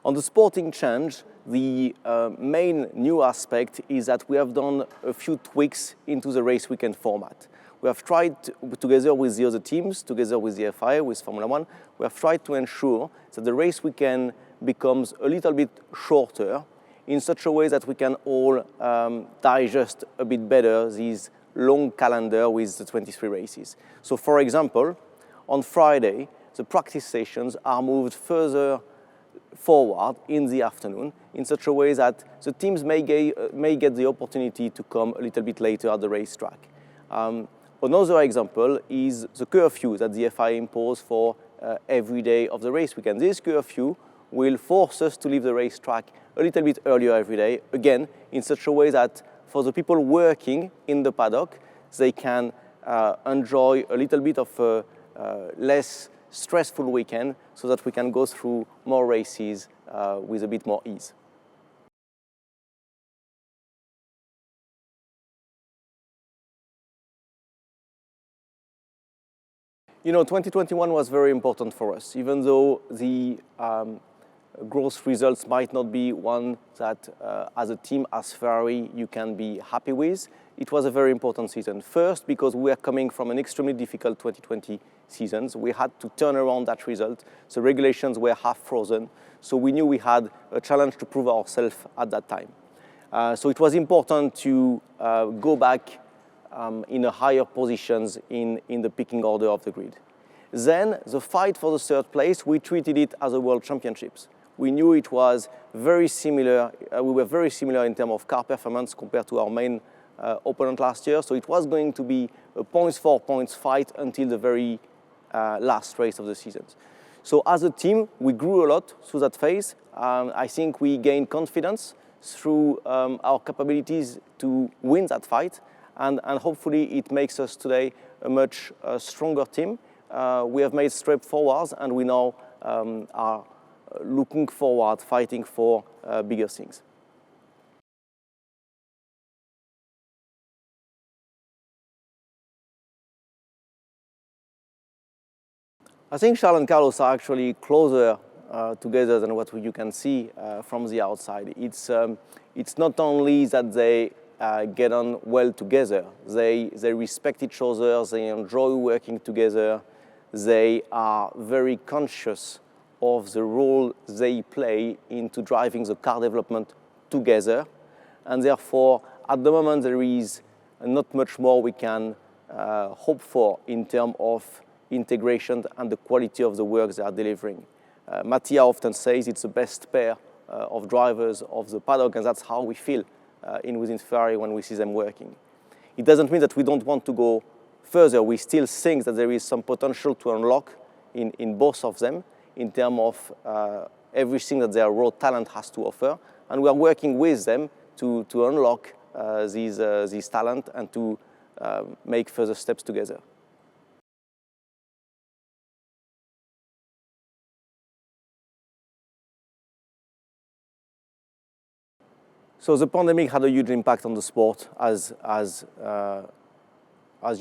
On the sporting change, the main new aspect is that we have done a few tweaks into the race weekend format. We have tried, together with the other teams, together with the FIA, with Formula One, we have tried to ensure that the race weekend becomes a little bit shorter in such a way that we can all digest a bit better this long calendar with the 23 races. So for example, on Friday, the practice sessions are moved further forward in the afternoon in such a way that the teams may get the opportunity to come a little bit later at the racetrack. Another example is the curfew that the FIA imposed for every day of the race weekend. This curfew will force us to leave the racetrack a little bit earlier every day, again, in such a way that for the people working in the paddock, they can enjoy a little bit of a less stressful weekend so that we can go through more races with a bit more ease. You know, 2021 was very important for us, even though the growth results might not be one that, as a team, as Ferrari, you can be happy with. It was a very important season. First, because we are coming from an extremely difficult 2020 season. We had to turn around that result. The regulations were half frozen, so we knew we had a challenge to prove ourselves at that time. So it was important to go back in a higher positions in the picking order of the grid. Then, the fight for the third place, we treated it as a World Championships. We knew it was very similar, we were very similar in terms of car performance compared to our main opponent last year, so it was going to be a points for points fight until the very last race of the season. So as a team, we grew a lot through that phase. I think we gained confidence through our capabilities to win that fight, and hopefully it makes us today a much stronger team. We have made straight forwards, and we now are looking forward, fighting for bigger things. I think Charles and Carlos are actually closer together than what you can see from the outside. It's not only that they get on well together, they respect each other, they enjoy working together, they are very conscious of the role they play into driving the car development together, and therefore at the moment there is not much more we can hope for in terms of integration and the quality of the work they are delivering. Mattia often says it's the best pair of drivers of the paddock, and that's how we feel within Ferrari when we see them working. It doesn't mean that we don't want to go further. We still think that there is some potential to unlock in both of them in terms of everything that their raw talent has to offer, and we are working with them to unlock these talent and to make further steps together. So the pandemic had a huge impact on the sport, as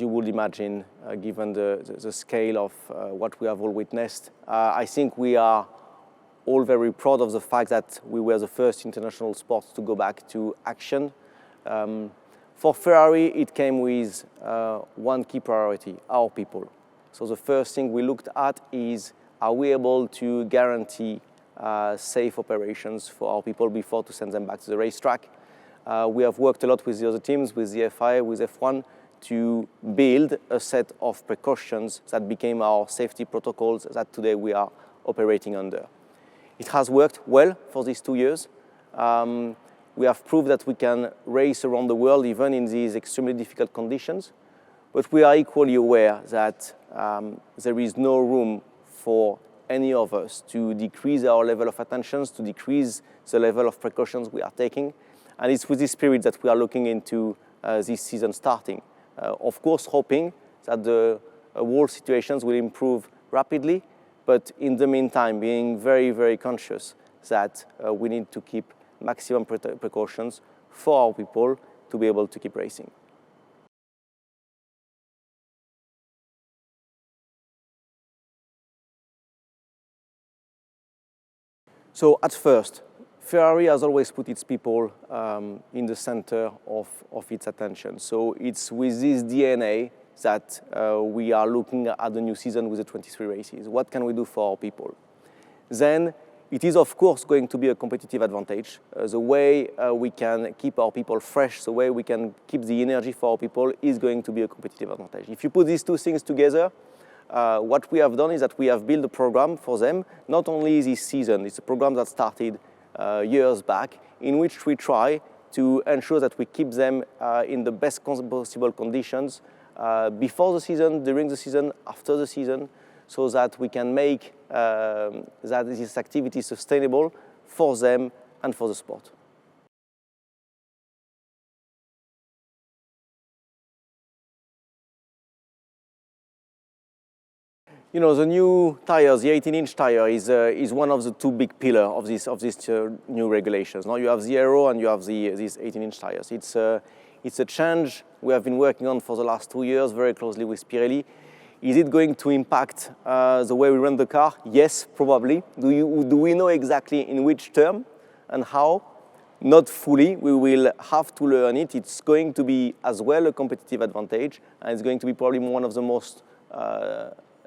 you would imagine, given the scale of what we have all witnessed. I think we are all very proud of the fact that we were the first international sport to go back to action. For Ferrari, it came with one key priority: our people. So the first thing we looked at is, are we able to guarantee safe operations for our people before to send them back to the racetrack? We have worked a lot with the other teams, with the FIA, with F1, to build a set of precautions that became our safety protocols that today we are operating under. It has worked well for these 2 years. We have proved that we can race around the world even in these extremely difficult conditions, but we are equally aware that there is no room for any of us to decrease our level of attention, to decrease the level of precautions we are taking. And it's with this spirit that we are looking into this season starting. Of course, hoping that the world situations will improve rapidly, but in the meantime, being very, very conscious that we need to keep maximum precautions for our people to be able to keep racing. So at first, Ferrari has always put its people in the center of its attention. So it's with this DNA that we are looking at the new season with the 23 races. What can we do for our people? Then it is, of course, going to be a competitive advantage. The way we can keep our people fresh, the way we can keep the energy for our people is going to be a competitive advantage. If you put these two things together, what we have done is that we have built a program for them, not only this season, it's a program that started years back, in which we try to ensure that we keep them in the best possible conditions before the season, during the season, after the season, so that we can make that this activity sustainable for them and for the sport. You know, the new tires, the 18-inch tire, is one of the two big pillars of these new regulations. Now you have the aero and you have these 18-inch tires. It's a change we have been working on for the last 2 years very closely with Pirelli. Is it going to impact the way we run the car? Yes, probably. Do we know exactly in which term and how? Not fully. We will have to learn it. It's going to be as well a competitive advantage, and it's going to be probably one of the most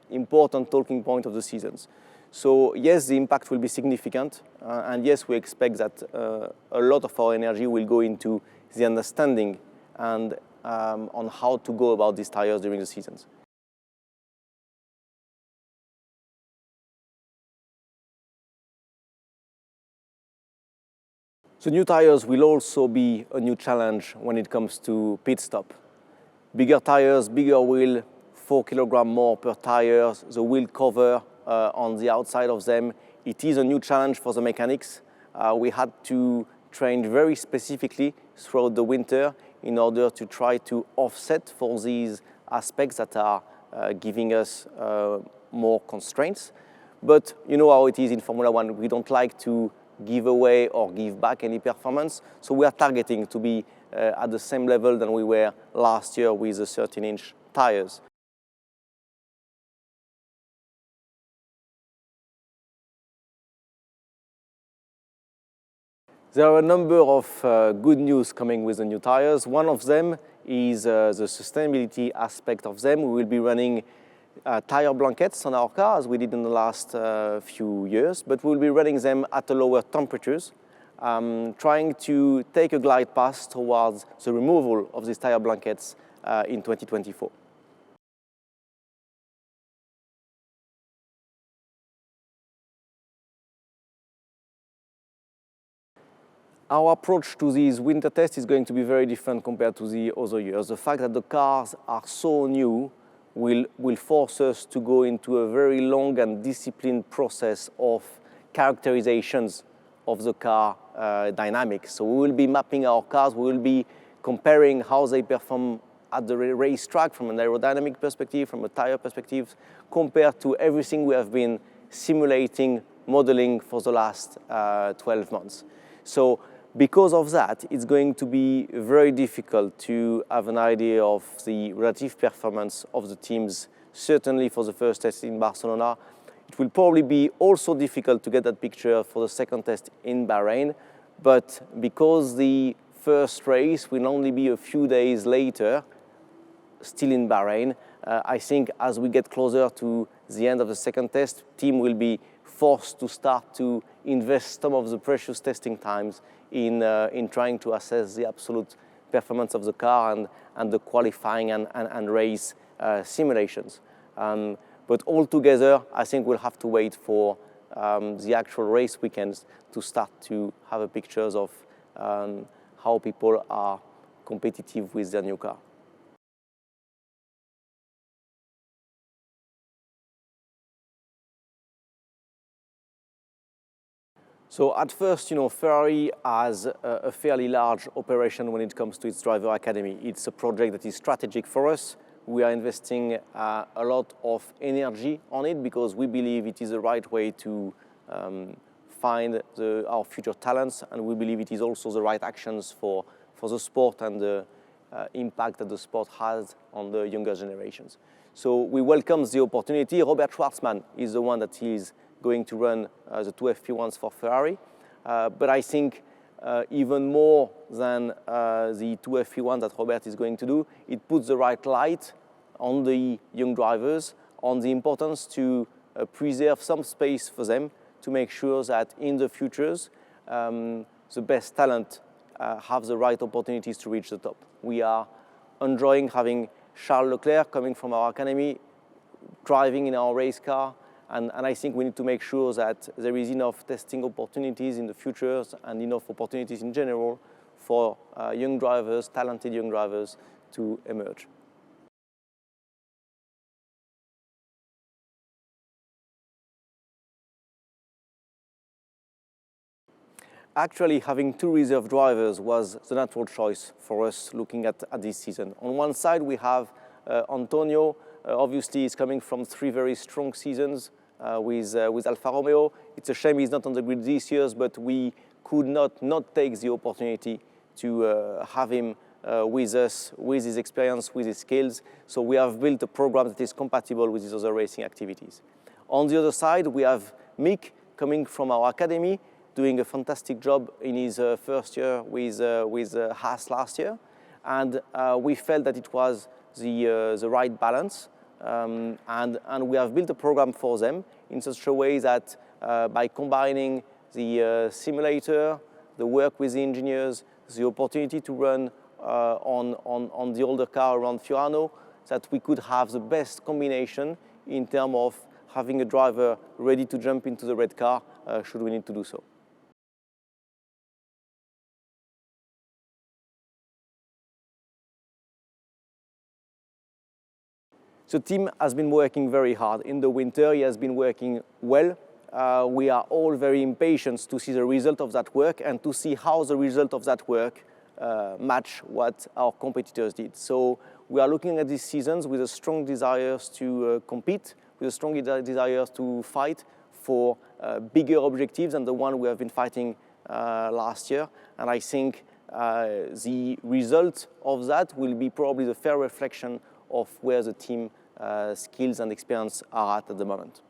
important talking point of the seasons. So yes, the impact will be significant, and yes, we expect that a lot of our energy will go into the understanding and on how to go about these tires during the seasons. The new tires will also be a new challenge when it comes to pit stop. Bigger tires, bigger wheel, 4 kilograms more per tire, the wheel cover on the outside of them. It is a new challenge for the mechanics. We had to train very specifically throughout the winter in order to try to offset for these aspects that are giving us more constraints. But you know how it is in Formula One. We don't like to give away or give back any performance. So we are targeting to be at the same level than we were last year with the 13-inch tires. There are a number of good news coming with the new tires. One of them is the sustainability aspect of them. We will be running tire blankets on our car, as we did in the last few years, but we'll be running them at a lower temperatures, trying to take a glide path towards the removal of these tire blankets in 2024. Our approach to these winter tests is going to be very different compared to the other years. The fact that the cars are so new will force us to go into a very long and disciplined process of characterizations of the car dynamics. So we will be mapping our cars, we will be comparing how they perform at the racetrack from an aerodynamic perspective, from a tire perspective, compared to everything we have been simulating, modeling for the last 12 months. So because of that, it's going to be very difficult to have an idea of the relative performance of the teams, certainly for the first test in Barcelona. It will probably be also difficult to get that picture for the second test in Bahrain, but because the first race will only be a few days later, still in Bahrain, I think as we get closer to the end of the second test, team will be forced to start to invest some of the precious testing times in trying to assess the absolute performance of the car and the qualifying and race simulations. But altogether, I think we'll have to wait for the actual race weekends to start to have pictures of how people are competitive with their new car. So at first, Ferrari has a fairly large operation when it comes to its driver academy. It's a project that is strategic for us. We are investing a lot of energy on it because we believe it is the right way to find our future talents, and we believe it is also the right actions for the sport and the impact that the sport has on the younger generations. So we welcome the opportunity. Robert Schwartzman is the one that is going to run the two FP1s for Ferrari. But I think even more than the two FP1 that Robert is going to do, it puts the right light on the young drivers, on the importance to preserve some space for them to make sure that in the futures, the best talent have the right opportunities to reach the top. We are enjoying having Charles Leclerc coming from our academy, driving in our race car, and I think we need to make sure that there is enough testing opportunities in the futures and enough opportunities in general for young drivers, talented young drivers to emerge. Actually, having two reserve drivers was the natural choice for us looking at this season. On one side, we have Antonio. Obviously, he's coming from three very strong seasons with Alfa Romeo. It's a shame he's not on the grid this year, but we could not take the opportunity to have him with us, with his experience, with his skills. So we have built a program that is compatible with his other racing activities. On the other side, we have Mick coming from our academy, doing a fantastic job in his first year with Haas last year. And we felt that it was the right balance. And we have built a program for them in such a way that by combining the simulator, the work with the engineers, the opportunity to run on the older car around Fiorano, that we could have the best combination in terms of having a driver ready to jump into the red car should we need to do so. The team has been working very hard. In the winter, he has been working well. We are all very impatient to see the result of that work and to see how the result of that work match what our competitors did. So we are looking at these seasons with a strong desire to compete, with a strong desire to fight for bigger objectives than the one we have been fighting last year. And I think the result of that will be probably the fair reflection of where the team skills and experience are at the moment.